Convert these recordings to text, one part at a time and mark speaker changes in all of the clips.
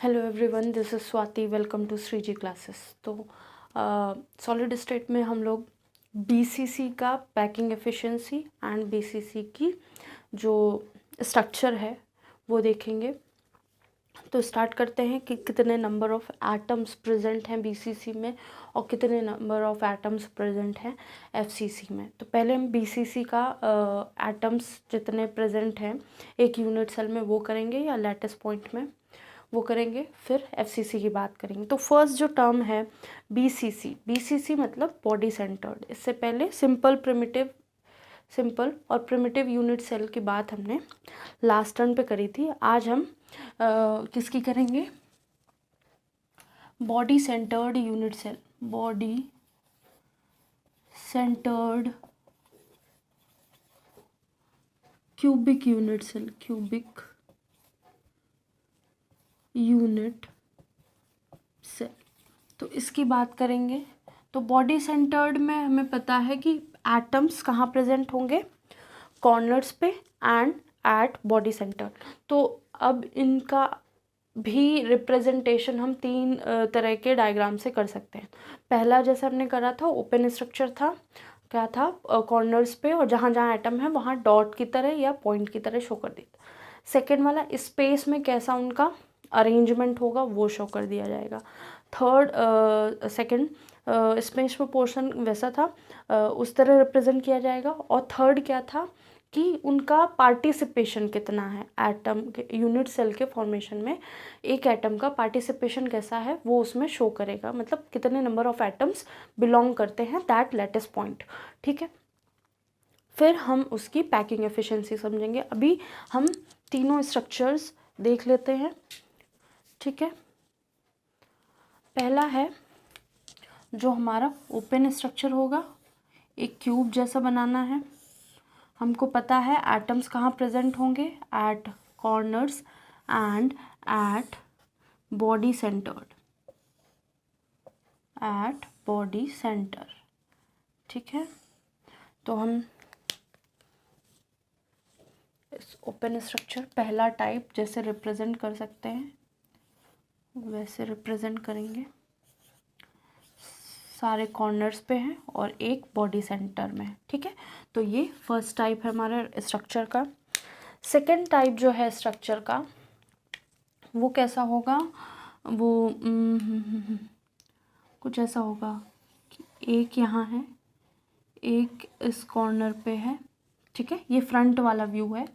Speaker 1: Hello everyone, this is Swati. Welcome to Shreeji classes. तो solid state में हम लोग बीसीसी का पैकिंग एफिशिएंसी एंड बीसीसी की जो स्ट्रक्चर है वो देखेंगे। तो स्टार्ट करते हैं कि कितने नंबर ऑफ़ एटम्स प्रेजेंट हैं बीसीसी में और कितने नंबर ऑफ़ एटम्स प्रेजेंट हैं एफसीसी में। तो पहले हम बीसीसी का एटम्स जितने प्रेजेंट हैं एक यूनिट सेल में वो करेंगे या लैटिस पॉइंट में वो करेंगे, फिर एफसीसी की बात करेंगे। तो फर्स्ट जो टर्म है बीसीसी मतलब बॉडी सेंटर्ड। इससे पहले सिंपल और प्रिमिटिव यूनिट सेल की बात हमने लास्ट टर्न पे करी थी। आज हम किसकी करेंगे? Body centred unit cell, body centred cubic unit cell, cubic unit cell. तो इसकी बात करेंगे। तो बॉडी सेंटर्ड में हमें पता है कि एटम्स कहाँ प्रेजेंट होंगे? कॉर्नर्स पे एंड एट बॉडी सेंटर। तो अब इनका भी रिप्रेजेंटेशन हम तीन तरह के डायग्राम से कर सकते हैं। पहला जैसे हमने करा था ओपन स्ट्रक्चर था, क्या था? कॉर्नर्स पे और जहाँ जहाँ एटम है वहाँ डॉट की तरह या पॉइंट की तरह शो कर देता। सेकेंड वाला स्पेस में कैसा उनका अरेंजमेंट होगा वो शो कर दिया जाएगा। सेकंड स्पेस में पोर्शन वैसा था, उस तरह रिप्रेजेंट किया जाएगा। और थर्ड क्या था कि उनका पार्टिसिपेशन कितना है एटम के यूनिट सेल के फॉर्मेशन में। एक एटम का पार्टिसिपेशन कैसा है वो उसमें शो करेगा, मतलब कितने नंबर ऑफ एटम्स बिलोंग करते हैं दैट लैटिस पॉइंट। ठीक है, फिर हम उसकी पैकिंग एफिशिएंसी समझेंगे। अभी हम तीनों स्ट्रक्चर्स देख लेते हैं। ठीक है, पहला है जो हमारा ओपन स्ट्रक्चर होगा, एक क्यूब जैसा बनाना है। हमको पता है एटम्स कहाँ प्रेजेंट होंगे? At corners and at body centred, at body centre. ठीक है, तो हम इस ओपन स्ट्रक्चर पहला टाइप जैसे रिप्रेजेंट कर सकते हैं वैसे रिप्रेजेंट करेंगे। सारे कॉर्नर्स पे हैं और एक बॉडी सेंटर में। ठीक है, तो ये फर्स्ट टाइप है हमारे स्ट्रक्चर का। सेकंड टाइप जो है स्ट्रक्चर का वो कैसा होगा? वो कुछ ऐसा होगा कि एक यहाँ है, एक इस कॉर्नर पे है। ठीक है, ये फ्रंट वाला व्यू है।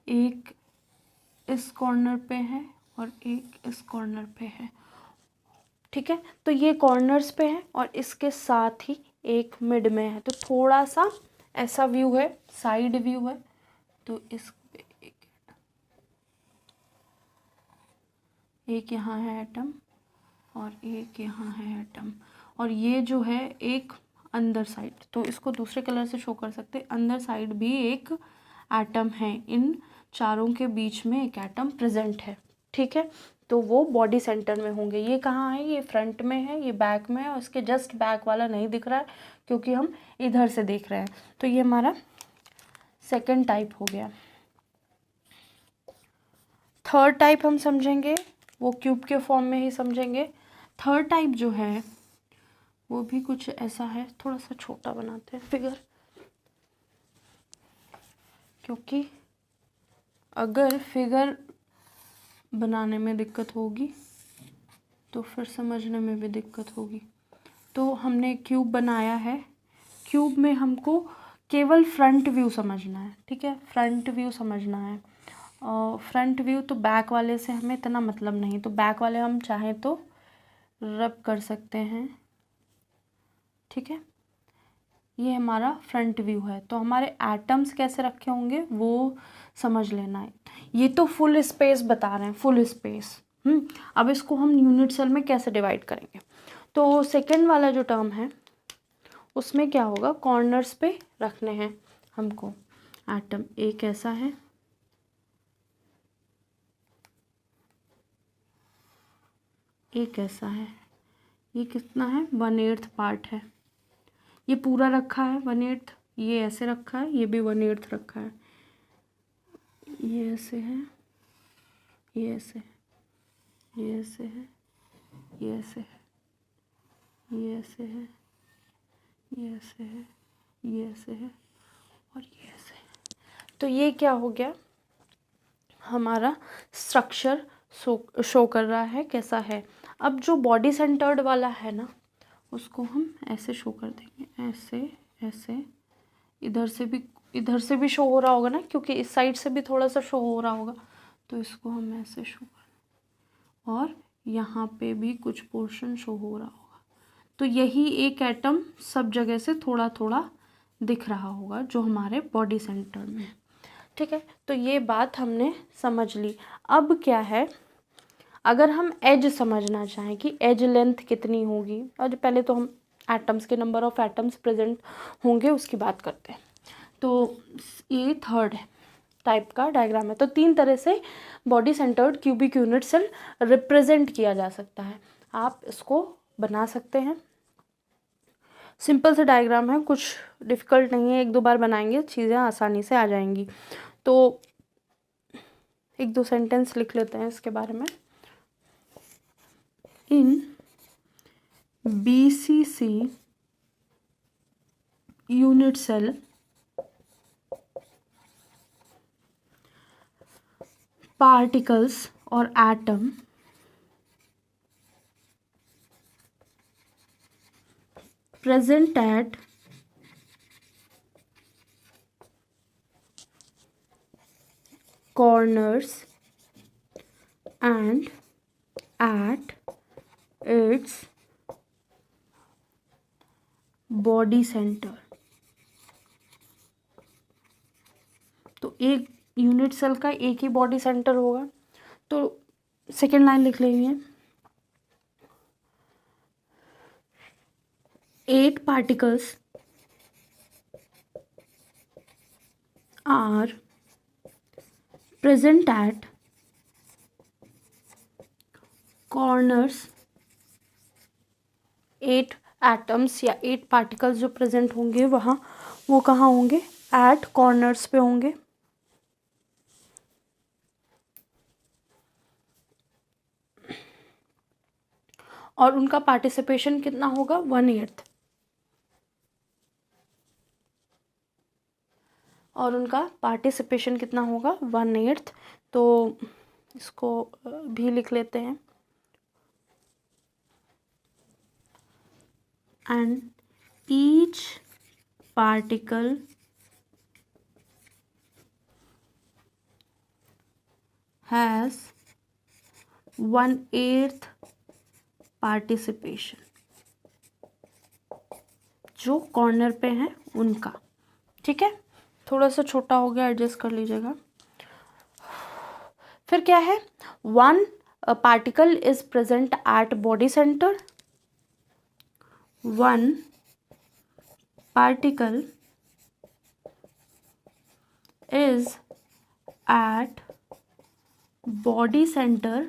Speaker 1: एक इस कॉर्नर पे है और एक इस कॉर्नर पे है। ठीक है, तो ये कॉर्नर्स पे है और इसके साथ ही एक मिड में है। तो थोड़ा सा ऐसा व्यू है, साइड व्यू है। तो इस एक यहाँ है एटम और एक यहाँ है एटम, और ये जो है एक अंदर साइड, तो इसको दूसरे कलर से शो कर सकते हैं। अंदर साइड भी एक एटम है, इन चारों के बीच में एक एटम प्रेजेंट है। ठीक है, तो वो बॉडी सेंटर में होंगे। ये कहाँ है? ये फ्रंट में है, ये बैक में है, और इसके जस्ट बैक वाला नहीं दिख रहा है क्योंकि हम इधर से देख रहे हैं। तो ये हमारा सेकंड टाइप हो गया। थर्ड टाइप हम समझेंगे, वो क्यूब के फॉर्म में ही समझेंगे। थर्ड टाइप जो है वो भी कुछ ऐसा है, थोड़ा सा छोटा बनाते हैं फिगर, क्योंकि अगर फिगर बनाने में दिक्कत होगी तो फिर समझने में भी दिक्कत होगी। तो हमने क्यूब बनाया है, क्यूब में हमको केवल फ्रंट व्यू समझना है। ठीक है, फ्रंट व्यू समझना है। फ्रंट व्यू तो बैक वाले से हमें इतना मतलब नहीं, तो बैक वाले हम चाहें तो रब कर सकते हैं। ठीक है, ये हमारा फ्रंट व्यू है। तो हमारे एटम्स कैसे रखे होंगे वो समझ लेना है। ये तो फुल स्पेस बता रहे हैं, फुल स्पेस। अब इसको हम यूनिट सेल में कैसे डिवाइड करेंगे? तो सेकंड वाला जो टर्म है उसमें क्या होगा? कॉर्नर्स पे रखने हैं हमको एटम। एक ऐसा है, एक ऐसा है। ये कितना है? 1/8 पार्ट है। ये पूरा रखा है 1/8, ये ऐसे रखा है, ये भी 1/8 रखा है। ये ऐसे है, ये ऐसे है। ये ऐसे है, ये ऐसे है, ये ऐसे है, ये ऐसे है, ये ऐसे है और ये ऐसे है। तो ये क्या हो गया, हमारा स्ट्रक्चर शो कर रहा है कैसा है। अब जो बॉडी सेंटर्ड वाला है ना, उसको हम ऐसे शो कर देंगे, ऐसे ऐसे। इधर से भी शो हो रहा होगा ना, क्योंकि इस साइड से भी थोड़ा सा शो हो रहा होगा, तो इसको हम ऐसे शो कर, और यहाँ पे भी कुछ पोर्शन शो हो रहा होगा। तो यही एक एटम सब जगह से थोड़ा थोड़ा दिख रहा होगा जो हमारे बॉडी सेंटर में है। ठीक है, तो ये बात हमने समझ ली। अब क्या है, अगर हम एज समझना चाहें कि एज लेंथ कितनी होगी, और पहले तो हम एटम्स के नंबर ऑफ एटम्स प्रेजेंट होंगे उसकी बात करते हैं। तो ये थर्ड टाइप का डायग्राम है। तो 3 तरह से body centred cubic unit cell represent किया जा सकता है। आप इसको बना सकते हैं, सिंपल से डायग्राम है, कुछ डिफ़िकल्ट नहीं है, 1-2 बार बनाएंगे चीज़ें आसानी से आ जाएंगी। तो 1-2 सेंटेंस लिख लेते हैं इसके बारे में। In BCC unit cell particles or atom present at corners and at its body center। तो एक यूनिट सेल का एक ही बॉडी सेंटर होगा। तो सेकेंड लाइन लिख लेंगे, 8 particles are present at corners। 8 atoms या 8 पार्टिकल्स जो प्रेजेंट होंगे वहाँ, वो कहाँ होंगे, एट कॉर्नर्स पे होंगे। और उनका पार्टिसिपेशन कितना होगा, 1/8। और उनका पार्टिसिपेशन कितना होगा, 1/8। तो इसको भी लिख लेते हैं, and each particle has 1/8 participation, जो कॉर्नर पे हैं उनका। ठीक है, थोड़ा सा छोटा हो गया, एडजस्ट कर लीजिएगा। फिर क्या है, 1 particle is present at body centre. 1 particle is at body center,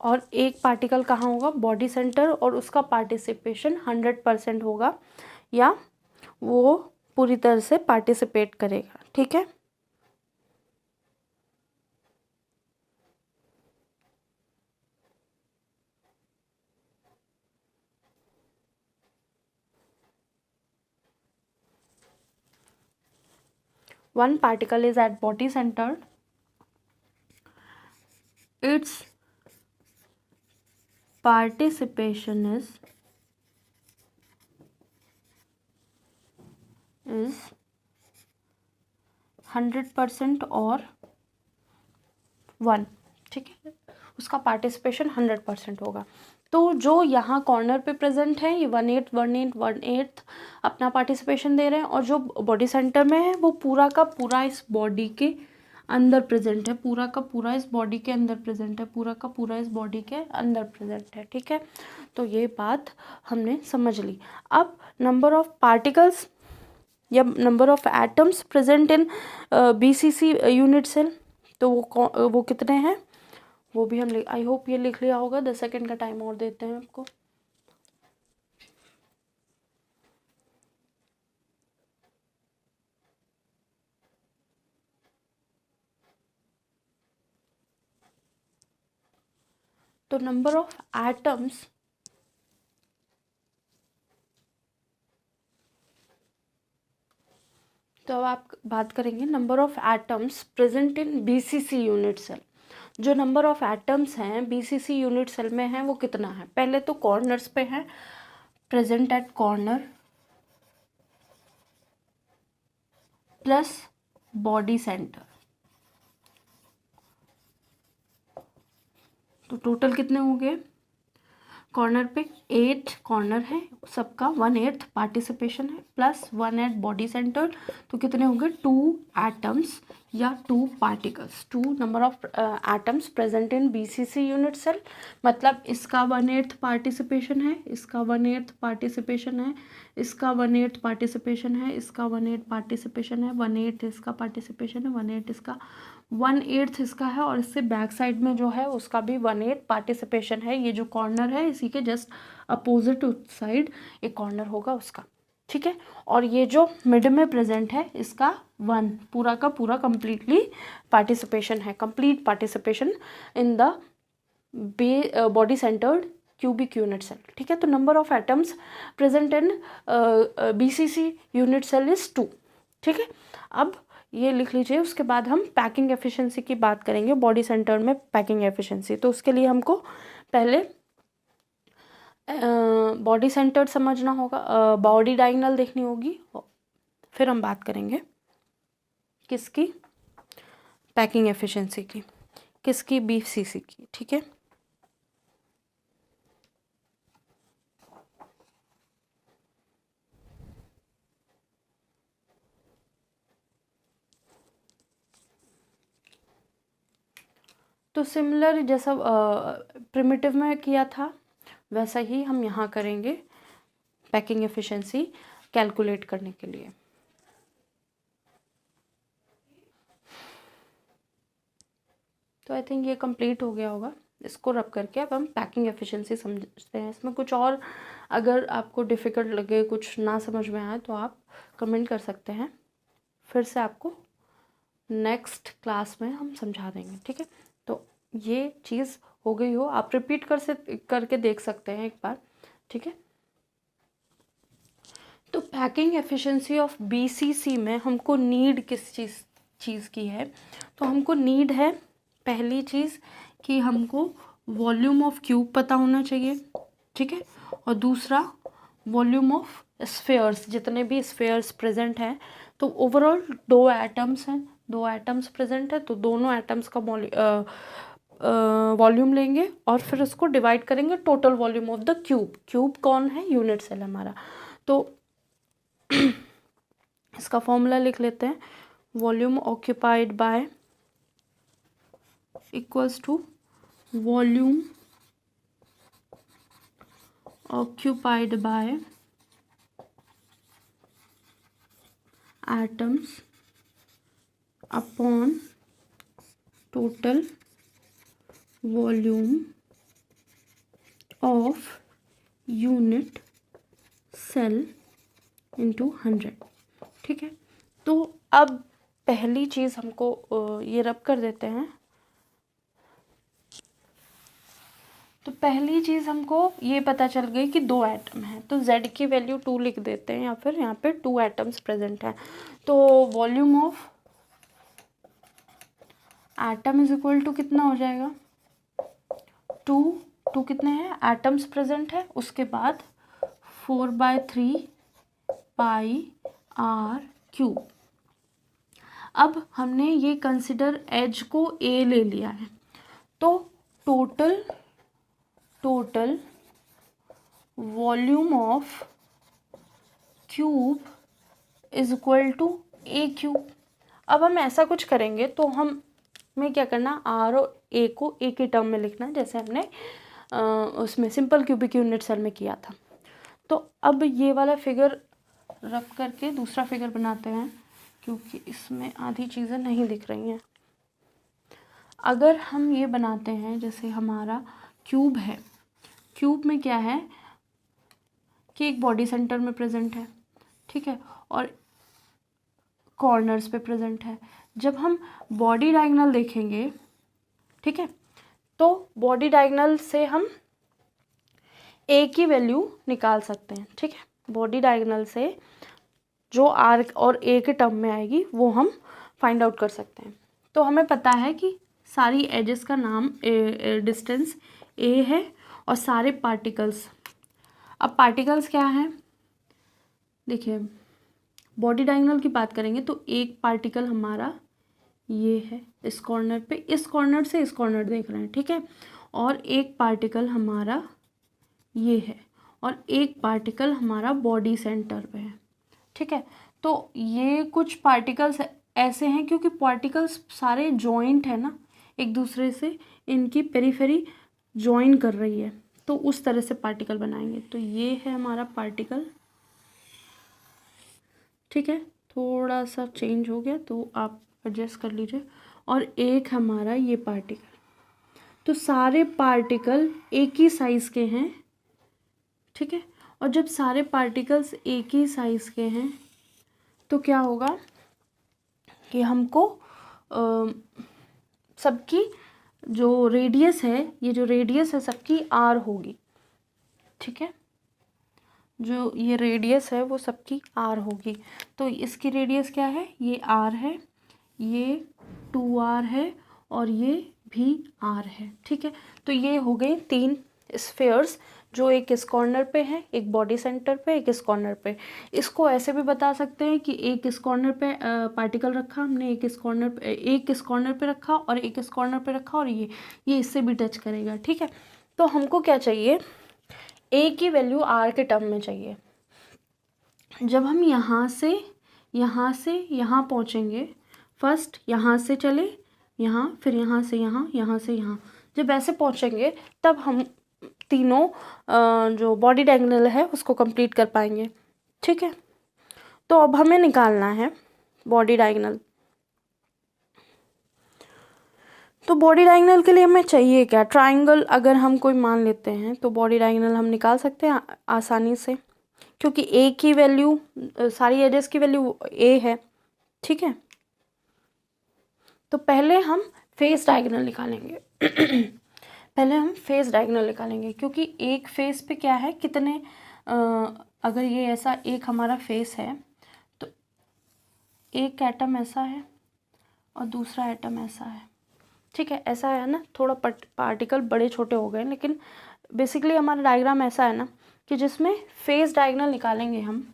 Speaker 1: और एक पार्टिकल कहाँ होगा, बॉडी सेंटर, और उसका पार्टिसिपेशन 100% होगा, या वो पूरी तरह से पार्टिसिपेट करेगा। ठीक है, one particle is at body center, its participation is 100% और 1। ठीक है, उसका पार्टिसिपेशन 100% होगा। तो जो यहाँ कॉर्नर पे प्रेजेंट है, ये 1/8 1/8 1/8 अपना पार्टिसिपेशन दे रहे हैं, और जो बॉडी सेंटर में है वो पूरा का पूरा इस बॉडी के अंदर प्रेजेंट है, पूरा का पूरा इस बॉडी के अंदर प्रेजेंट है, पूरा का पूरा इस बॉडी के अंदर प्रेजेंट है। ठीक है, तो ये बात हमने समझ ली। अब नंबर ऑफ पार्टिकल्स या number of atoms present in BCC unit cell, तो वो कितने हैं, वो भी हम आई होप ये लिख लिया होगा। 10 सेकेंड का टाइम और देते हैं आपको। तो नंबर ऑफ एटम्स तो अब आप बात करेंगे number of atoms present in BCC unit cell. जो नंबर ऑफ एटम्स हैं बीसीसी यूनिट सेल में हैं वो कितना है। पहले तो कॉर्नर्स पे है, present at corner plus body centre, तो टोटल कितने हो गए। कॉर्नर पे 8 कॉर्नर है, सबका 1/8 पार्टिसिपेशन है, प्लस 1 एट बॉडी सेंटर, तो कितने हो गए 2 एटम्स या 2 particles. 2 number of atoms present in BCC unit cell, मतलब इसका 1/8 पार्टिसिपेशन है, इसका 1/8 पार्टिसिपेशन है, इसका 1/8 पार्टिसिपेशन है, इसका 1/8 पार्टिसिपेशन है, 1/8 इसका पार्टिसिपेशन है, 1/8 इसका, 1/8 इसका है, और इससे बैक साइड में जो है उसका भी 1/8 पार्टिसिपेशन है। ये जो कॉर्नर है इसी के जस्ट अपोजिट साइड एक कॉर्नर होगा उसका, ठीक है। और ये जो मिड में प्रेजेंट है इसका 1 पूरा का पूरा कंप्लीटली पार्टिसिपेशन है, complete participation in the body centred cubic unit cell, ठीक है। तो number of atoms present in BCC unit cell is 2, ठीक है। अब ये लिख लीजिए। उसके बाद हम पैकिंग एफिशिएंसी की बात करेंगे, बॉडी सेंटर में पैकिंग एफिशिएंसी। तो उसके लिए हमको पहले बॉडी सेंटर समझना होगा, बॉडी डायगोनल देखनी होगी, फिर हम बात करेंगे किसकी, पैकिंग एफिशिएंसी की, किसकी, बीसीसी की, ठीक है। तो सिमिलर जैसा प्रिमिटिव में किया था वैसा ही हम यहाँ करेंगे पैकिंग एफिशिएंसी कैलकुलेट करने के लिए। तो आई थिंक ये कंप्लीट हो गया होगा। इसको रब करके अब हम पैकिंग एफिशिएंसी समझते हैं। इसमें कुछ और अगर आपको डिफ़िकल्ट लगे, कुछ ना समझ में आए तो आप कमेंट कर सकते हैं, फिर से आपको नेक्स्ट क्लास में हम समझा देंगे, ठीक है। तो ये चीज़ हो गई हो, आप रिपीट करके देख सकते हैं एक बार, ठीक है। तो पैकिंग एफिशिएंसी ऑफ बीसीसी में हमको नीड किस चीज़ की है। तो हमको नीड है पहली चीज़ कि हमको वॉल्यूम ऑफ क्यूब पता होना चाहिए, ठीक है। और दूसरा वॉल्यूम ऑफ स्फेयर्स, जितने भी स्फेयर्स प्रेजेंट हैं। तो ओवरऑल 2 एटम्स हैं, 2 एटम्स प्रेजेंट है, तो दोनों एटम्स का वॉल्यूम लेंगे और फिर उसको डिवाइड करेंगे total volume of the cube. Cube कौन है, यूनिट सेल हमारा। तो इसका फॉर्मूला लिख लेते हैं, volume occupied by equals to volume occupied by atoms upon total volume of unit cell into 100, ठीक है। तो अब पहली चीज़ हमको ये रब कर देते हैं। तो पहली चीज़ हमको ये पता चल गई कि 2 एटम हैं, तो Z की वैल्यू 2 लिख देते हैं, या फिर यहाँ पे 2 एटम्स प्रेजेंट हैं। तो volume of atom is equal to कितना हो जाएगा, 2 कितने हैं एटम्स प्रेजेंट है, उसके बाद 4/3 पाई r क्यूब। अब हमने ये कंसिडर एज को a ले लिया है, तो total volume of cube is equal to a cube. अब हम ऐसा कुछ करेंगे तो हमें क्या करना, r और a को a के टर्म में लिखना, जैसे हमने उसमें सिंपल क्यूबिक यूनिट सेल में किया था। तो अब ये वाला फिगर रब करके दूसरा फिगर बनाते हैं, क्योंकि इसमें आधी चीज़ें नहीं दिख रही हैं। अगर हम ये बनाते हैं, जैसे हमारा क्यूब है, क्यूब में क्या है कि एक बॉडी सेंटर में प्रेजेंट है, ठीक है, और कॉर्नर्स पे प्रेजेंट है। जब हम बॉडी डायगोनल देखेंगे, ठीक है, तो बॉडी डायगोनल से हम ए की वैल्यू निकाल सकते हैं, ठीक है। बॉडी डायगोनल से जो आर और ए के टर्म में आएगी वो हम फाइंड आउट कर सकते हैं। तो हमें पता है कि सारी एजेस का नाम डिस्टेंस ए है और सारे पार्टिकल्स, अब पार्टिकल्स क्या हैं, देखिए बॉडी डायगोनल की बात करेंगे तो एक पार्टिकल हमारा ये है इस कॉर्नर पे, इस कॉर्नर से इस कॉर्नर देख रहे हैं, ठीक है। और एक पार्टिकल हमारा ये है और एक पार्टिकल हमारा बॉडी सेंटर पे है, ठीक है। तो ये कुछ पार्टिकल्स ऐसे हैं क्योंकि पार्टिकल्स सारे जॉइंट है ना एक दूसरे से, इनकी पेरिफेरी जॉइन कर रही है, तो उस तरह से पार्टिकल बनाएंगे। तो ये है हमारा पार्टिकल, ठीक है। थोड़ा सा चेंज हो गया तो आप एडजस्ट कर लीजिए। और एक हमारा ये पार्टिकल, तो सारे पार्टिकल एक ही साइज़ के हैं, ठीक है। और जब सारे पार्टिकल्स एक ही साइज़ के हैं तो क्या होगा कि हमको सबकी जो रेडियस है, ये जो रेडियस है सबकी आर होगी, ठीक है। जो ये रेडियस है वो सबकी आर होगी। तो इसकी रेडियस क्या है, ये आर है, ये 2r है और ये भी r है, ठीक है। तो ये हो गए 3 स्फीयर्स जो एक इस कॉर्नर पे है, एक बॉडी सेंटर पे, एक इस कॉर्नर पे। इसको ऐसे भी बता सकते हैं कि एक इस कॉर्नर पे पार्टिकल रखा हमने, एक इस कॉर्नर पे रखा और एक इस कॉर्नर पे रखा और ये इससे भी टच करेगा, ठीक है। तो हमको क्या चाहिए, a की वैल्यू r के टर्म में चाहिए। जब हम यहाँ से यहाँ पहुँचेंगे, फर्स्ट यहाँ से चले यहाँ, फिर यहाँ से यहाँ, जब ऐसे पहुँचेंगे तब हम तीनों जो बॉडी डायगोनल है उसको कंप्लीट कर पाएंगे, ठीक है। तो अब हमें निकालना है बॉडी डायगोनल। तो बॉडी डायगोनल के लिए हमें चाहिए क्या, ट्राइंगल अगर हम कोई मान लेते हैं तो बॉडी डायगोनल हम निकाल सकते हैं आसानी से, क्योंकि ए की वैल्यू, सारी एजेस की वैल्यू ए है, ठीक है। तो पहले हम फेस डायगोनल निकालेंगे पहले हम फेस डायगोनल निकालेंगे, क्योंकि एक फेस पे क्या है, कितने अगर ये ऐसा एक हमारा फेस है तो एक एटम ऐसा है और दूसरा एटम ऐसा है, ठीक है। ऐसा है ना, थोड़ा पार्टिकल बड़े छोटे हो गए, लेकिन बेसिकली हमारा डायग्राम ऐसा है ना कि जिसमें फेस डायगोनल निकालेंगे हम।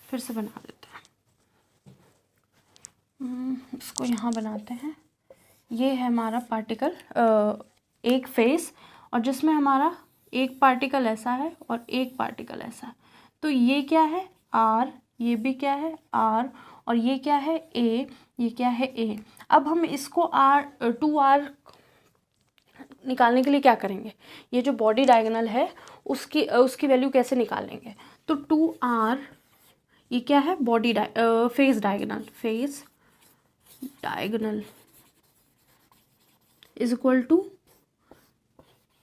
Speaker 1: फिर से बना देते हैं, इसको यहाँ बनाते हैं। ये है हमारा पार्टिकल, एक फेस, और जिसमें हमारा एक पार्टिकल ऐसा है और एक पार्टिकल ऐसा है। तो ये क्या है आर, ये भी क्या है आर, और ये क्या है ए, ये क्या है ए। अब हम इसको R2R निकालने के लिए क्या करेंगे, ये जो बॉडी डायगोनल है उसकी वैल्यू कैसे निकालेंगे। तो 2R, ये क्या है body face diagonal is equal to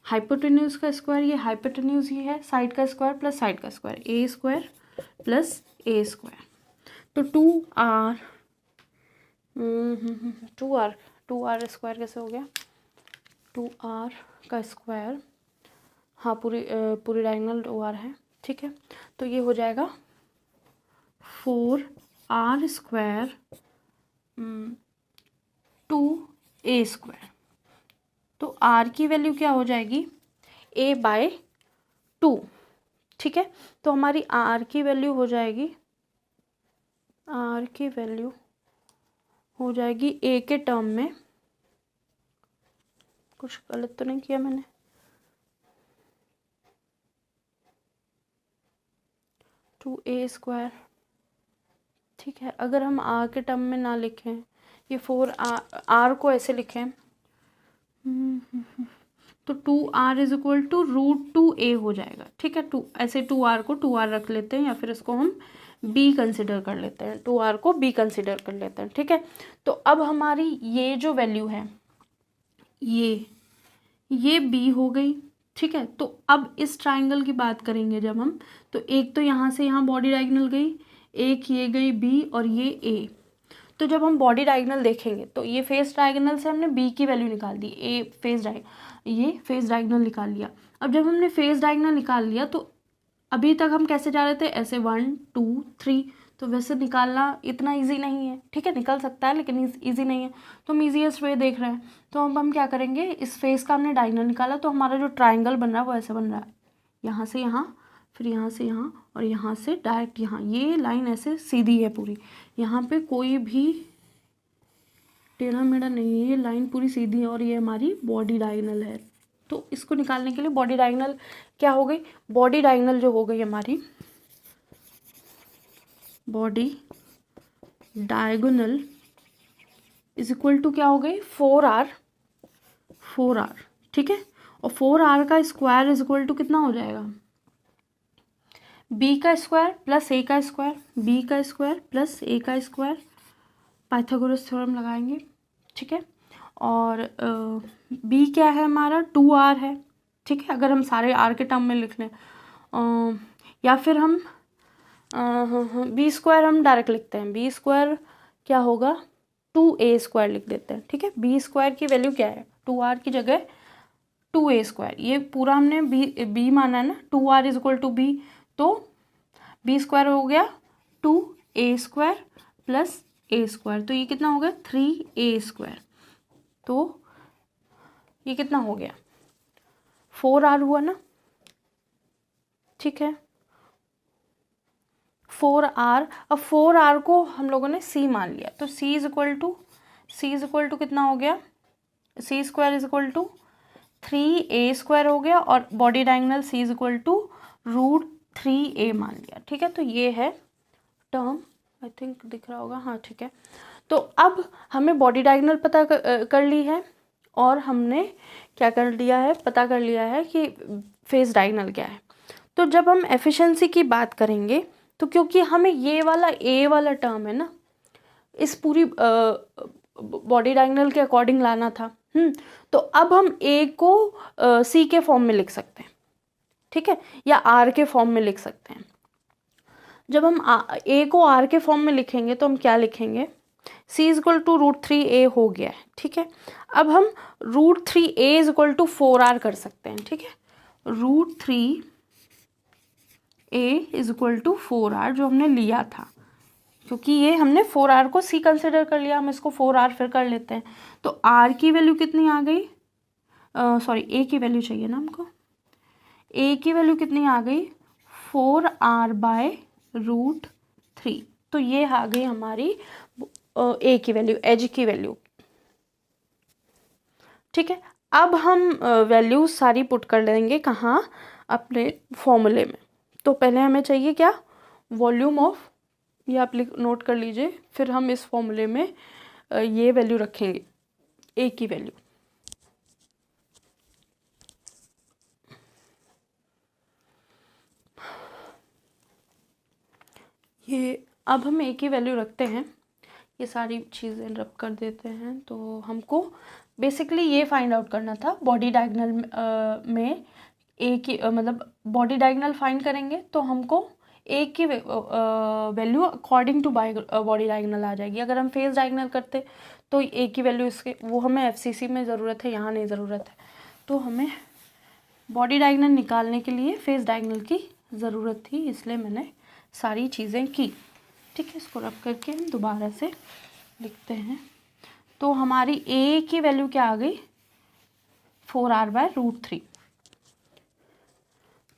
Speaker 1: hypotenuse का स्क्वायर, ये हाइपोटेन्यूज ही है, साइड का स्क्वायर प्लस साइड का square, A square plus A square. तो 2R स्क्वायर कैसे हो गया, 2R का स्क्वायर, हाँ पूरी डायगोनल 2R है, ठीक है। तो ये हो जाएगा 4R स्क्वायर 2A स्क्वायर। तो R की वैल्यू क्या हो जाएगी, A/2, ठीक है। तो हमारी R की वैल्यू हो जाएगी, A के टर्म में, कुछ गलत तो नहीं किया मैंने, 2A स्क्वायर, ठीक है। अगर हम R के टर्म में ना लिखें, ये 4R को ऐसे लिखें, तो 2R is equal to √2A हो जाएगा, ठीक है। ऐसे 2R को 2R रख लेते हैं, या फिर इसको हम B कंसिडर कर लेते हैं, 2R को B कंसिडर कर लेते हैं, ठीक है। तो अब हमारी ये जो वैल्यू है ये B हो गई, ठीक है। तो अब इस ट्राइंगल की बात करेंगे जब हम, तो एक तो यहाँ से यहाँ बॉडी डायगोनल गई, एक ये गई B और ये A। तो जब हम बॉडी डायगोनल देखेंगे तो ये फेस डायगोनल से हमने बी की वैल्यू निकाल दी, ये फेस डायगोनल निकाल लिया। अब जब हमने फेस डायगोनल निकाल लिया तो अभी तक हम कैसे जा रहे थे, ऐसे 1 2 3, तो वैसे निकालना इतना इजी नहीं है, ठीक है, निकल सकता है लेकिन इजी नहीं है, तो हम ईजीएस्ट वे देख रहे हैं। तो अब हम क्या करेंगे, इस फेस का हमने डायगोनल निकाला तो हमारा जो ट्राइंगल बन रहा है वो ऐसे बन रहा है, यहाँ से यहाँ, फिर यहाँ से यहाँ, और यहाँ से डायरेक्ट यहाँ, ये लाइन ऐसे सीधी है पूरी, यहाँ पे कोई भी टेढ़ा मेढ़ा नहीं है, ये लाइन पूरी सीधी है और ये हमारी बॉडी डायगोनल है। तो इसको निकालने के लिए बॉडी डायगोनल क्या हो गई, बॉडी डायगोनल जो हो गई हमारी, body diagonal is equal to क्या हो गई, 4r, ठीक है, और 4r का स्क्वायर इज इक्वल टू कितना हो जाएगा, b का स्क्वायर प्लस a का स्क्वायर, b का स्क्वायर प्लस a का स्क्वायर, पाइथागोरस थ्योरम लगाएंगे, ठीक है। और b क्या है हमारा, 2r है, ठीक है, अगर हम सारे r के टर्म में लिख लें, या फिर हम b स्क्वायर हम डायरेक्ट लिखते हैं, b स्क्वायर क्या होगा, 2a स्क्वायर लिख देते हैं, ठीक है। b स्क्वायर की वैल्यू क्या है, 2r की जगह 2a स्क्वायर, ये पूरा हमने b माना है ना, 2r is equal to b, तो b स्क्वायर हो गया 2a square plus a square, तो ये कितना हो गया 3a स्क्वायर, तो ये कितना हो गया 4r हुआ ना, ठीक है, 4r। अब 4r को हम लोगों ने c मान लिया, तो c इज इक्वल टू कितना हो गया, c square is equal to 3a square हो गया, और body diagonal c is equal to √3a मान लिया, ठीक है। तो ये है टर्म, आई थिंक दिख रहा होगा, हाँ ठीक है। तो अब हमें बॉडी डायगोनल पता कर ली है, और हमने क्या कर लिया है, पता कर लिया है कि फेस डायगोनल क्या है। तो जब हम एफिशिएंसी की बात करेंगे तो क्योंकि हमें ये वाला ए वाला टर्म है ना, इस पूरी बॉडी डायगोनल के अकॉर्डिंग लाना था, तो अब हम ए को सी के फॉर्म में लिख सकते हैं, ठीक है, या आर के फॉर्म में लिख सकते हैं। जब हम ए को आर के फॉर्म में लिखेंगे तो हम क्या लिखेंगे, c is equal to √3a हो गया है, ठीक है। अब हम √3a is equal to 4r कर सकते हैं, ठीक है, √3a is equal to 4r जो हमने लिया था, क्योंकि ये हमने 4r को c कंसिडर कर लिया, हम इसको 4r फिर कर लेते हैं। तो r की वैल्यू कितनी आ गई, सॉरी a की वैल्यू चाहिए ना हमको, a की वैल्यू कितनी आ गई 4r/√3, तो ये आ गई हमारी a की वैल्यू, एज की वैल्यू, ठीक है। अब हम वैल्यू सारी पुट कर लेंगे कहाँ, अपने फॉर्मूले में। तो पहले हमें चाहिए क्या, वॉल्यूम ऑफ, ये आप नोट कर लीजिए, फिर हम इस फॉर्मूले में ये वैल्यू रखेंगे, a की वैल्यू, ये अब हम a की वैल्यू रखते हैं, ये सारी चीज़ें रब कर देते हैं। तो हमको बेसिकली ये फाइंड आउट करना था बॉडी डायगोनल में ए की मतलब बॉडी डायगोनल फाइंड करेंगे तो हमको ए की value according to body diagonal आ जाएगी। अगर हम फेस डायगोनल करते तो ए की वैल्यू इसके, वो हमें एफसीसी में ज़रूरत है, यहाँ नहीं ज़रूरत है, तो हमें बॉडी डायगोनल निकालने के लिए फेस डायगोनल की ज़रूरत थी, इसलिए मैंने सारी चीज़ें की, ठीक है। इसको रब करके हम दोबारा से लिखते हैं। तो हमारी ए की वैल्यू क्या आ गई 4r/√3,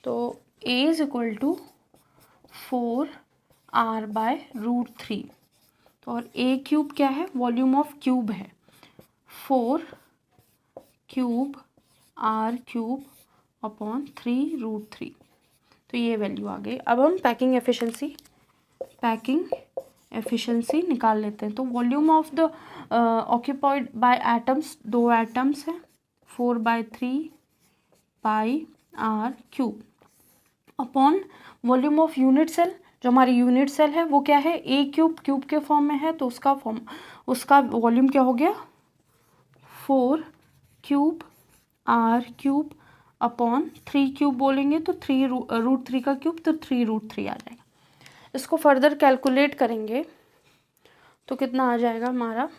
Speaker 1: तो a is equal to 4r/√3, तो और a क्यूब क्या है, वॉल्यूम ऑफ क्यूब है, 4 क्यूब r³ अपॉन 3√3, तो ये वैल्यू आ गई। अब हम पैकिंग एफिशिएंसी निकाल लेते हैं। तो volume of the occupied by atoms, 2 atoms हैं, 4/3 πr³ upon volume of unit cell, जो हमारी यूनिट सेल है वो क्या है, a³ क्यूब के फॉर्म में है, तो उसका वॉल्यूम क्या हो गया 4 क्यूब r³ अपॉन 3³ बोलेंगे तो 3√3 का क्यूब, तो 3√3 आ जाएगा। इसको फर्दर कैलकुलेट करेंगे तो कितना आ जाएगा हमारा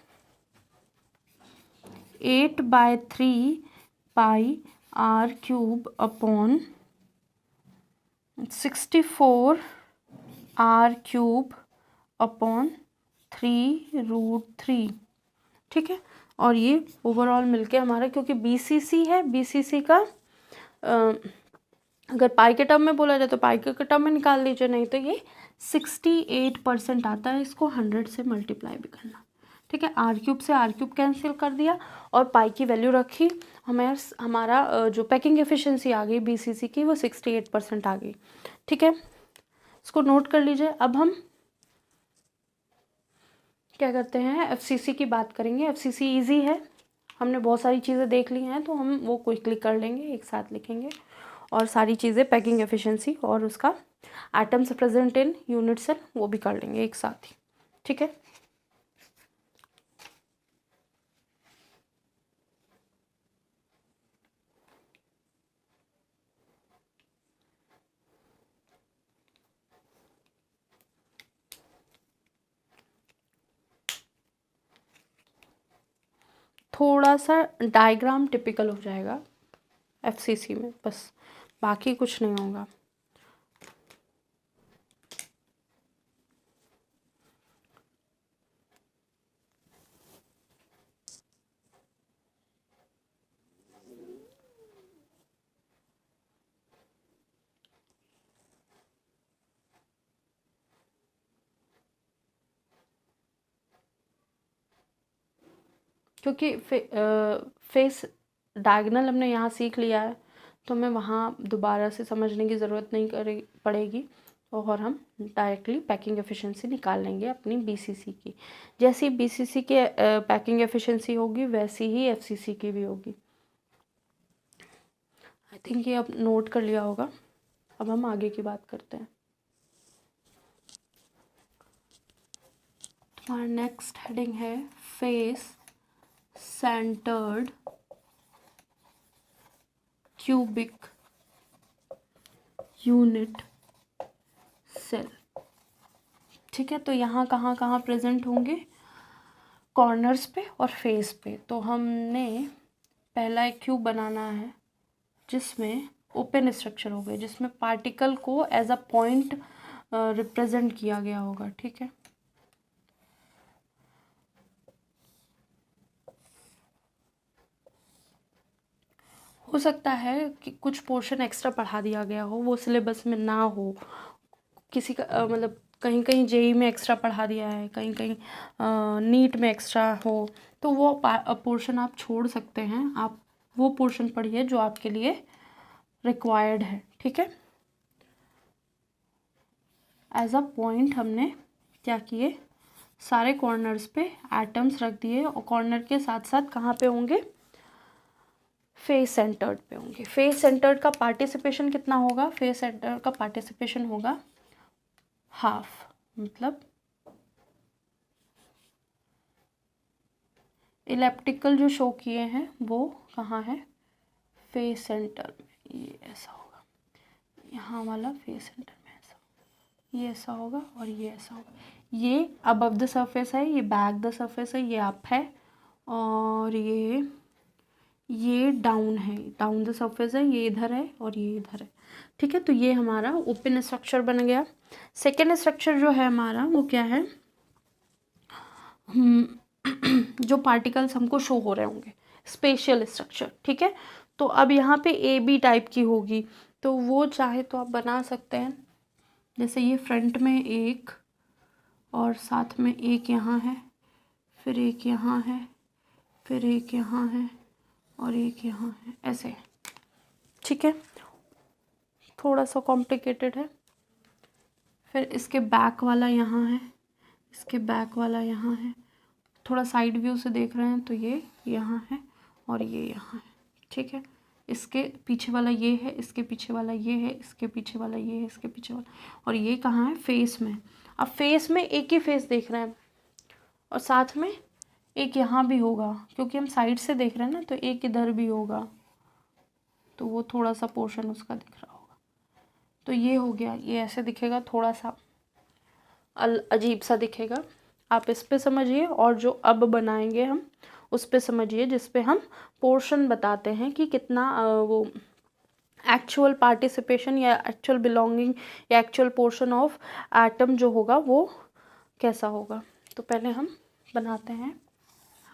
Speaker 1: 8/3 pi are cube upon 64 r cube upon 3√3। ठीक है, और ये ओवरऑल मिलके हमारा, क्योंकि बीसीसी है, बीसीसी का अगर पाई के टर्म में बोला जाए तो पाई के टर्म में निकाल लीजिए, नहीं तो ये 68% आता है, इसको 100 से मल्टीप्लाई भी करना। ठीक है, आर क्यूब से आर क्यूब कैंसिल कर दिया और पाई की वैल्यू रखी, हमारा जो पैकिंग एफिशिएंसी आ गई बीसीसी की वो 68% आ गई। ठीक है, इसको नोट कर लीजिए। अब हम क्या करते हैं, एफसीसी की बात करेंगे। एफसीसी इजी है, हमने बहुत सारी चीज़ें देख ली हैं तो हम वो क्विकली कर लेंगे, एक साथ लिखेंगे और सारी चीज़ें पैकिंग एफिशिएंसी और उसका atoms present in unit cell वो भी कर लेंगे एक साथ ही। ठीक है, थोड़ा सा डायग्राम टिपिकल हो जाएगा एफसीसी में, बस बाकी कुछ नहीं होगा। क्योंकि फेस डायगोनल हमने यहाँ सीख लिया है तो हमें वहाँ दोबारा से समझने की ज़रूरत नहीं पड़ेगी और हम डायरेक्टली पैकिंग एफिशिएंसी निकाल लेंगे अपनी बीसीसी की। जैसी बीसीसी के पैकिंग एफिशिएंसी होगी वैसी ही एफसीसी की भी होगी। आई थिंक ये अब नोट कर लिया होगा। अब हम आगे की बात करते हैं। हमारा नेक्स्ट हेडिंग है face centred cubic unit cell. ठीक है, तो यहाँ कहाँ कहाँ प्रेजेंट होंगे, कॉर्नर्स पे और फेस पे। तो हमने पहला एक क्यूब बनाना है जिसमें ओपन स्ट्रक्चर हो गए, जिसमें पार्टिकल को एज अ पॉइंट रिप्रेजेंट किया गया होगा। ठीक है, हो सकता है कि कुछ पोर्शन एक्स्ट्रा पढ़ा दिया गया हो, वो सिलेबस में ना हो, किसी का मतलब कहीं कहीं जेई में एक्स्ट्रा पढ़ा दिया है, कहीं कहीं नीट में एक्स्ट्रा हो, तो वो पोर्शन आप छोड़ सकते हैं। आप वो पोर्शन पढ़िए जो आपके लिए रिक्वायर्ड है। ठीक है, एज अ पॉइंट हमने क्या किए, सारे कॉर्नर्स पे एटम्स रख दिए और कॉर्नर के साथ साथ कहाँ पे होंगे, फेस सेंटर्ड पे होंगे। फेस सेंटर्ड का पार्टिसिपेशन कितना होगा, फेस सेंटर्ड का पार्टिसिपेशन होगा हाफ, मतलब इलेप्टिकल जो शो किए हैं वो कहाँ है, फेस सेंटर में। ये ऐसा होगा, यहाँ वाला फेस सेंटर में ऐसा, ये ऐसा होगा और ये ऐसा होगा। ये अबव द सरफेस है, ये बैक द सरफेस है, ये अप है और ये डाउन है, डाउन द सरफेस है, ये इधर है और ये इधर है। ठीक है, तो ये हमारा ओपन स्ट्रक्चर बन गया। सेकेंड स्ट्रक्चर जो है हमारा वो क्या है, जो पार्टिकल्स हमको शो हो रहे होंगे, स्पेशियल स्ट्रक्चर। ठीक है, तो अब यहाँ पे ए बी टाइप की होगी, तो वो चाहे तो आप बना सकते हैं, जैसे ये फ्रंट में एक और साथ में एक यहाँ है, फिर एक यहाँ है, फिर एक यहाँ है और एक यहाँ है, ऐसे। ठीक है, थोड़ा सा कॉम्प्लिकेटेड है। फिर इसके बैक वाला यहाँ है, इसके बैक वाला यहाँ है, थोड़ा साइड व्यू से देख रहे हैं तो ये यहाँ है और ये यहाँ है। ठीक है, इसके पीछे वाला ये है, इसके पीछे वाला ये है, इसके पीछे वाला ये है, इसके पीछे वाला, और ये कहाँ है, फेस में। अब फेस में एक ही फेस देख रहे हैं और साथ में एक यहाँ भी होगा, क्योंकि हम साइड से देख रहे हैं ना, तो एक इधर भी होगा, तो वो थोड़ा सा पोर्शन उसका दिख रहा होगा। तो ये हो गया, ये ऐसे दिखेगा, थोड़ा सा अजीब सा दिखेगा। आप इस पे समझिए, और जो अब बनाएंगे हम उस पे समझिए, जिस पे हम पोर्शन बताते हैं कि कितना वो एक्चुअल पार्टिसिपेशन या एक्चुअल बिलोंगिंग या एक्चुअल पोर्शन ऑफ एटम जो होगा वो कैसा होगा। तो पहले हम बनाते हैं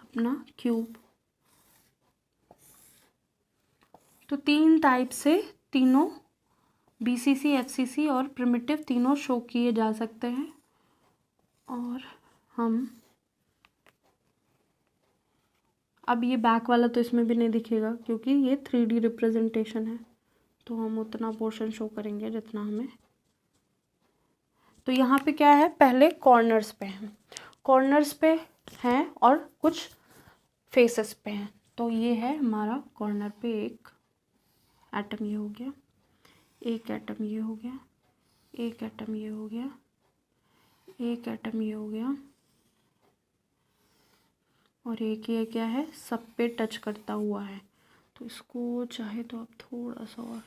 Speaker 1: अपना क्यूब। तो 3 टाइप से तीनों बीसीसी, एफसीसी और प्रिमिटिव तीनों शो किए जा सकते हैं, और हम अब ये बैक वाला तो इसमें भी नहीं दिखेगा क्योंकि ये 3D रिप्रेजेंटेशन है, तो हम उतना पोर्शन शो करेंगे जितना हमें। तो यहाँ पे क्या है, पहले कॉर्नर्स पे हैं, कॉर्नर्स पे हैं और कुछ फेसेस पे हैं। तो ये है हमारा कॉर्नर पे एक एटम, ये हो गया, एक एटम ये हो गया, एक एटम ये हो गया, एक एटम ये हो गया, और एक ये क्या है, सब पे टच करता हुआ है। तो इसको चाहे तो आप थोड़ा सा और,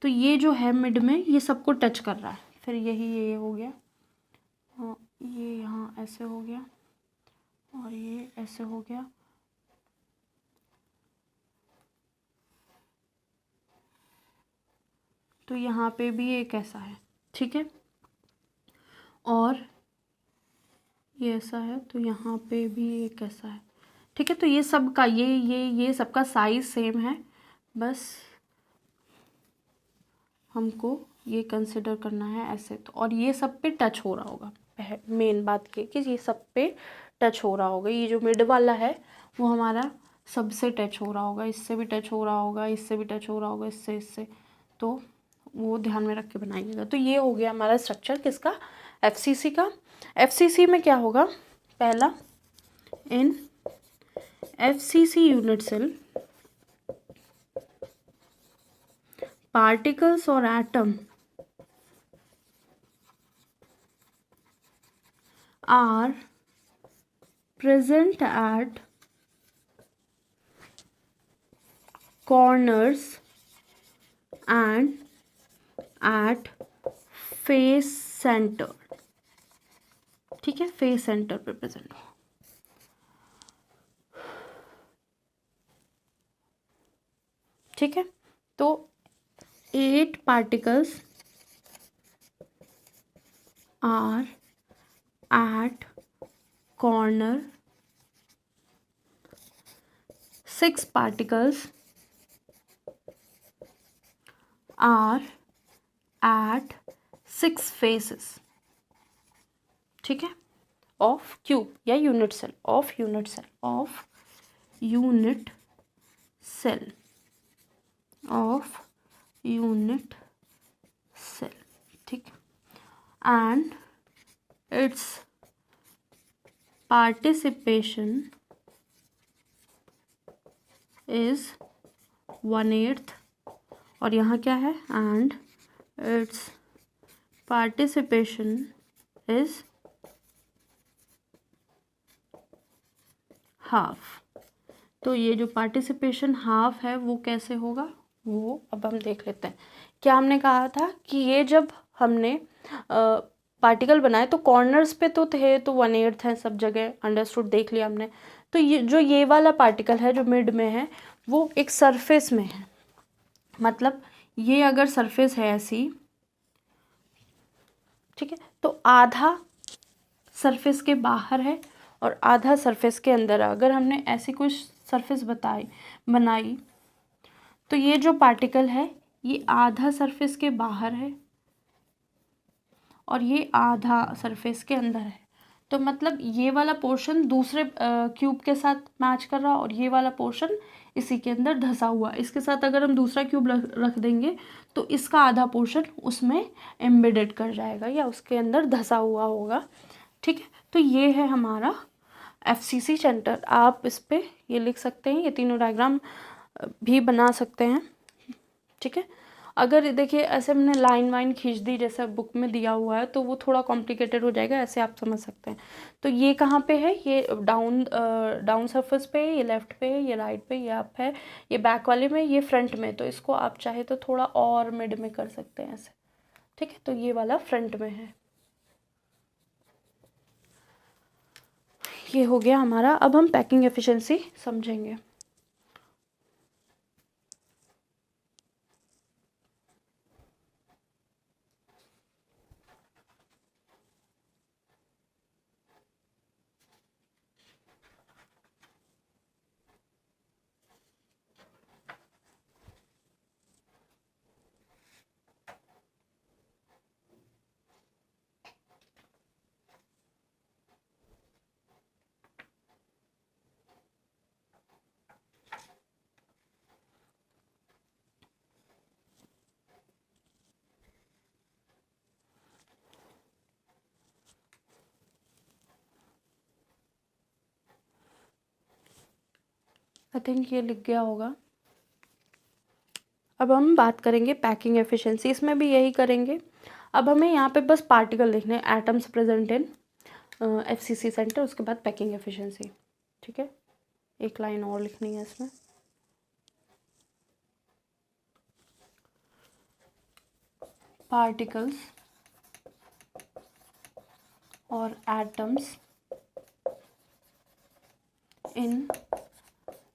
Speaker 1: तो ये जो है मिड में ये सबको टच कर रहा है। फिर यही ये हो गया, हाँ ये यहाँ ऐसे हो गया, और ये ऐसे हो गया, तो यहाँ पे भी एक ऐसा है, ठीक है, और ये ऐसा है, तो यहाँ पे भी एक ऐसा है, ठीक है। तो ये सब का ये सबका साइज सेम है, बस हमको ये कंसिडर करना है ऐसे। तो और ये सब पे टच हो रहा होगा, मेन बात ये कि ये सब पे टच हो रहा होगा। ये जो मिड वाला है वो हमारा सबसे टच हो रहा होगा, इससे भी टच हो रहा होगा, इससे भी टच हो रहा होगा, इससे, तो वो ध्यान में रख के बनाइएगा। तो ये हो गया हमारा स्ट्रक्चर किसका, एफसीसी का। एफसीसी में क्या होगा, पहला in FCC unit cell particles or atom are present at corners and at face center, ठीक है, फेस सेंटर पे प्रेजेंट हो। ठीक है, तो 8 particles are at corner, 6 particles are at 6 faces, ठीक है, ऑफ क्यूब या unit cell, of unit cell, of unit cell, of unit cell, ठीक, एंड इट्स पार्टिसिपेशन इज 1/8, और यहाँ क्या है, and its participation is half. तो ये जो पार्टिसिपेशन हाफ है वो कैसे होगा, वो अब हम देख लेते हैं। क्या हमने कहा था कि ये जब हमने पार्टिकल बनाए तो कॉर्नर्स पे तो थे, तो 1/8 है सब जगह, अंडरस्टूड, देख लिया हमने। तो ये वाला पार्टिकल है जो मिड में है वो एक सरफेस में है, मतलब ये अगर सरफेस है ऐसी, ठीक है, तो आधा सरफेस के बाहर है और आधा सरफेस के अंदर है। अगर हमने ऐसी कुछ सरफेस बनाई तो ये जो पार्टिकल है ये आधा सरफेस के बाहर है और ये आधा सरफेस के अंदर है। तो मतलब ये वाला पोर्शन दूसरे क्यूब के साथ मैच कर रहा और ये वाला पोर्शन इसी के अंदर धंसा हुआ। इसके साथ अगर हम दूसरा क्यूब रख देंगे तो इसका आधा पोर्शन उसमें एम्बेडेड कर जाएगा या उसके अंदर धंसा हुआ होगा, ठीक है। तो ये है हमारा एफसीसी सेंटर। आप इस पे ये लिख सकते हैं, ये तीनों डायग्राम भी बना सकते हैं, ठीक है। अगर देखिए ऐसे हमने लाइन वाइन खींच दी जैसे बुक में दिया हुआ है तो वो थोड़ा कॉम्प्लिकेटेड हो जाएगा, ऐसे आप समझ सकते हैं। तो ये कहाँ पे है, ये डाउन सरफेस पे है, ये लेफ्ट पे है, ये राइट पे, ये अप है, ये बैक वाले में, ये फ्रंट में। तो इसको आप चाहे तो थोड़ा और मिड में कर सकते हैं ऐसे, ठीक है। तो ये वाला फ्रंट में है। ये हो गया हमारा। अब हम पैकिंग एफिशिएंसी समझेंगे। आई थिंक ये लिख गया होगा। अब हम बात करेंगे पैकिंग एफिशिएंसी, इसमें भी यही करेंगे। अब हमें यहाँ पे बस पार्टिकल लिखने हैं, एटम्स प्रेजेंट इन एफसीसी सेंटर, उसके बाद पैकिंग एफिशिएंसी। ठीक है, एक लाइन और लिखनी है इसमें। पार्टिकल्स और atoms in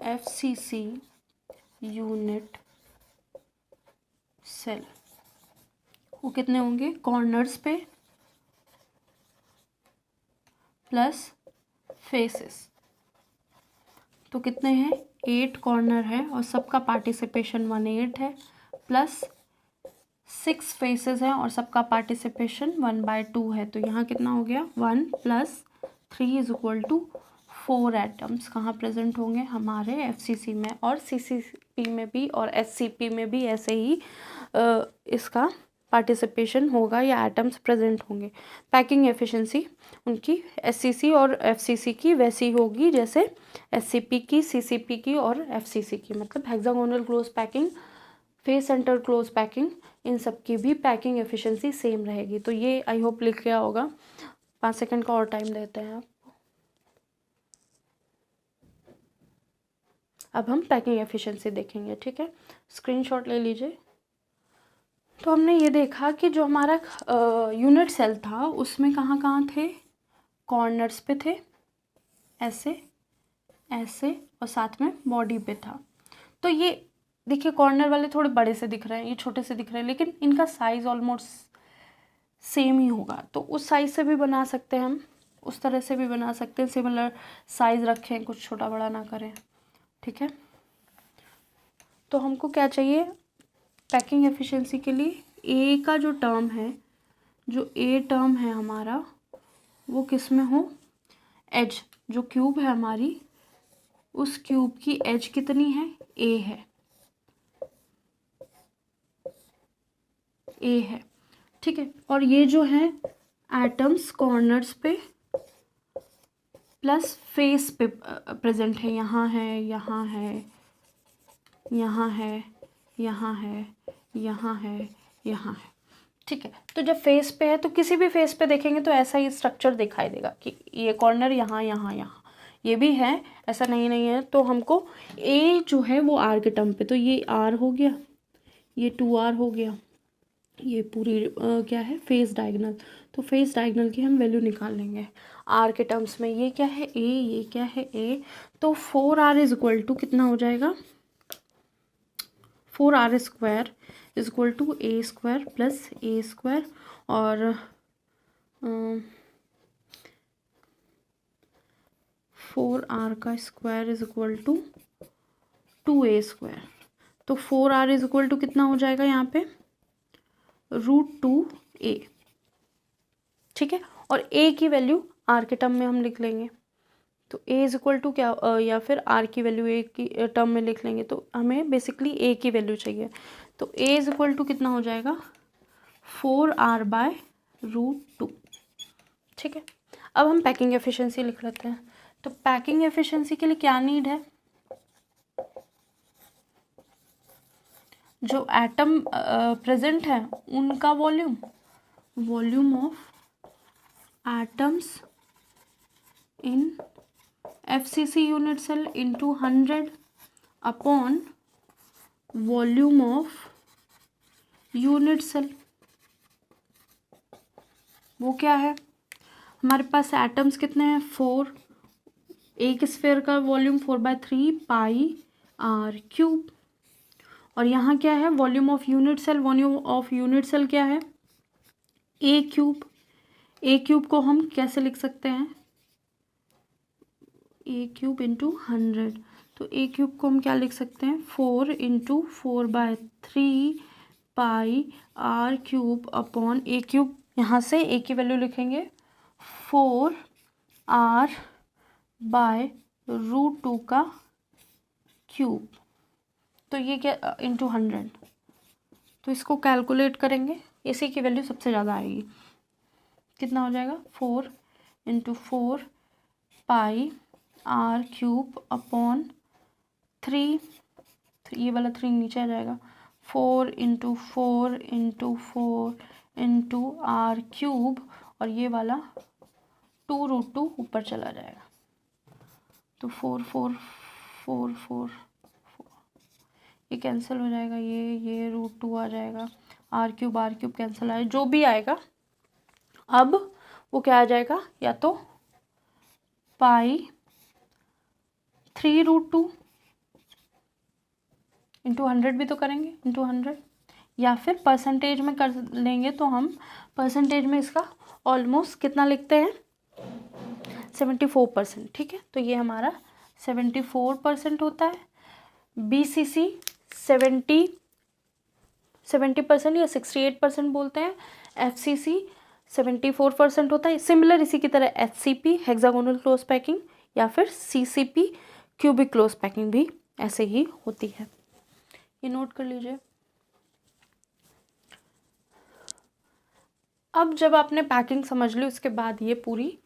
Speaker 1: FCC unit cell, वो कितने होंगे, कॉर्नर्स पे प्लस फेसेस, तो कितने हैं, 8 कॉर्नर है और सबका पार्टिसिपेशन 1/8 है, प्लस 6 फेसेस हैं और सबका पार्टिसिपेशन 1/2 है। तो यहाँ कितना हो गया, 1 + 3 = 4 एटम्स कहाँ प्रेजेंट होंगे, हमारे एफसीसी में। और सीसीपी में भी और एससीपी में भी ऐसे ही इसका पार्टिसिपेशन होगा या एटम्स प्रेजेंट होंगे। पैकिंग एफिशिएंसी उनकी एससीसी और एफसीसी की वैसी होगी जैसे एससीपी की, सीसीपी की और एफसीसी की, मतलब hexagonal close packing, face centre close packing, इन सब की भी पैकिंग एफिशिएंसी सेम रहेगी। तो ये आई होप लिख गया होगा। 5 सेकंड का और टाइम देते हैं आप। अब हम पैकिंग एफिशिएंसी देखेंगे। ठीक है, स्क्रीनशॉट ले लीजिए। तो हमने ये देखा कि जो हमारा यूनिट सेल था उसमें कहाँ कहाँ थे, कॉर्नर्स पे थे, ऐसे ऐसे, और साथ में बॉडी पे था। तो ये देखिए कॉर्नर वाले थोड़े बड़े से दिख रहे हैं, ये छोटे से दिख रहे हैं, लेकिन इनका साइज़ ऑलमोस्ट सेम ही होगा। तो उस साइज़ से भी बना सकते हैं हम, उस तरह से भी बना सकते हैं, सिमिलर साइज़ रखें, कुछ छोटा बड़ा ना करें। ठीक है, तो हमको क्या चाहिए पैकिंग एफिशिएंसी के लिए, ए का जो टर्म है, जो ए टर्म है हमारा, वो किस में हो, एज, जो क्यूब है हमारी, उस क्यूब की एज कितनी है, ए है, ए है। ठीक है, और ये जो है एटम्स कॉर्नर्स पे प्लस फेस पे प्रेजेंट है, यहाँ है, यहाँ है, यहाँ है, यहाँ है, यहाँ है, यहाँ है। ठीक है, तो जब फेस पे है तो किसी भी फेस पे देखेंगे तो ऐसा ही स्ट्रक्चर दिखाई देगा कि ये कॉर्नर यहाँ यहाँ यहाँ, ये भी है, ऐसा नहीं है। तो हमको ए जो है वो आर के टर्म पे, तो ये आर हो गया, ये 2r हो गया, ये पूरी क्या है, फेस डायगोनल। तो फेस डायगोनल की हम वैल्यू निकाल लेंगे आर के टर्म्स में। ये क्या है, ए, ये क्या है, ए। तो 4r = कितना हो जाएगा, 4r² = a² + a², और 4r² = 2a²। तो 4r कितना हो जाएगा यहाँ पे, √2a। ठीक है, और a की वैल्यू r के टर्म में हम लिख लेंगे। तो a क्या, या फिर r की वैल्यू a की टर्म में लिख लेंगे। तो हमें बेसिकली a की वैल्यू चाहिए। तो a कितना हो जाएगा, 4r/√2। ठीक है, अब हम पैकिंग एफिशिएंसी लिख लेते हैं। तो पैकिंग एफिशिएंसी के लिए क्या नीड है, जो एटम प्रेजेंट है उनका volume of atoms in FCC unit cell into 100 upon volume of unit cell. वो क्या है, हमारे पास एटम्स कितने हैं, 4, एक स्फेयर का वॉल्यूम 4/3 पाई आर क्यूब। और यहाँ क्या है, volume of unit cell, volume of unit cell क्या है, ए क्यूब। ए क्यूब को हम कैसे लिख सकते हैं, ए क्यूब इंटू 100। तो ए क्यूब को हम क्या लिख सकते हैं, 4 into 4/3 pi are cube upon A cube. यहाँ से ए की वैल्यू लिखेंगे 4 आर बाय √2 का क्यूब। तो ये क्या, इंटू 100। तो इसको कैलकुलेट करेंगे, इसी की वैल्यू सबसे ज़्यादा आएगी। कितना हो जाएगा, 4 into 4 pi are cube upon 3, ये वाला 3 नीचे आ जाएगा, 4 into 4 into 4 into R cube, और ये वाला 2√2 ऊपर चला जाएगा। तो 4 4 4 4 ये कैंसिल हो जाएगा, ये √2 आ जाएगा, आर क्यूब कैंसिल आए, जो भी आएगा अब वो क्या आ जाएगा, या तो पाई 3√2 इंटू 100 भी तो करेंगे, इंटू 100, या फिर परसेंटेज में कर लेंगे। तो हम परसेंटेज में इसका ऑलमोस्ट कितना लिखते हैं, 74%। ठीक है, तो ये हमारा 74% होता है। BCC 70% या 68% बोलते हैं। FCC 74% होता है। सिमिलर इसी की तरह HCP हेक्सागोनल क्लोज पैकिंग, या फिर CCP क्यूबिक क्लोज पैकिंग भी ऐसे ही होती है। ये नोट कर लीजिए। अब जब आपने पैकिंग समझ ली, उसके बाद ये पूरी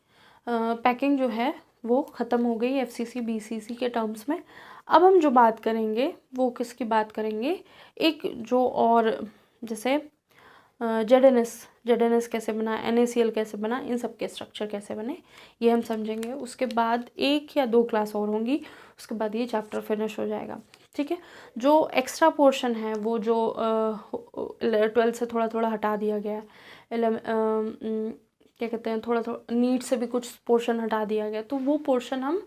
Speaker 1: पैकिंग जो है वो ख़त्म हो गई FCC BCC के टर्म्स में। अब हम जो बात करेंगे वो किसकी बात करेंगे, एक जो और जैसे ZNS कैसे बना, NaCl कैसे बना, इन सब के स्ट्रक्चर कैसे बने ये हम समझेंगे। उसके बाद 1 या 2 क्लास और होंगी, उसके बाद ये चैप्टर फिनिश हो जाएगा। ठीक है, जो एक्स्ट्रा पोर्शन है वो जो 12 से थोड़ा थोड़ा हटा दिया गया है, क्या कहते हैं, थोड़ा थोड़ा नीट से भी कुछ पोर्शन हटा दिया गया, तो वो पोर्शन हम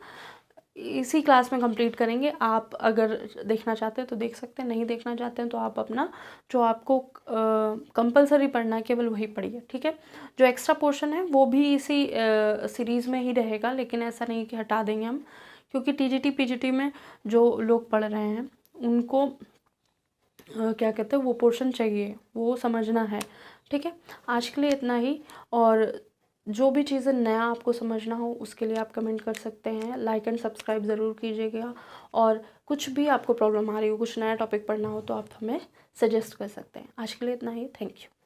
Speaker 1: इसी क्लास में कंप्लीट करेंगे। आप अगर देखना चाहते हैं तो देख सकते हैं, नहीं देखना चाहते हैं तो आप अपना जो आपको कंपलसरी पढ़ना है केवल वही पढ़िए। ठीक है, जो एक्स्ट्रा पोर्शन है वो भी इसी सीरीज़ में ही रहेगा, लेकिन ऐसा नहीं कि हटा देंगे हम, क्योंकि TGT PGT में जो लोग पढ़ रहे हैं उनको क्या कहते हैं वो पोर्शन चाहिए, वो समझना है। ठीक है, आज के लिए इतना ही, और जो भी चीज़ें नया आपको समझना हो उसके लिए आप कमेंट कर सकते हैं। लाइक एंड सब्सक्राइब ज़रूर कीजिएगा, और कुछ भी आपको प्रॉब्लम आ रही हो, कुछ नया टॉपिक पढ़ना हो तो आप हमें सजेस्ट कर सकते हैं। आज के लिए इतना ही, थैंक यू।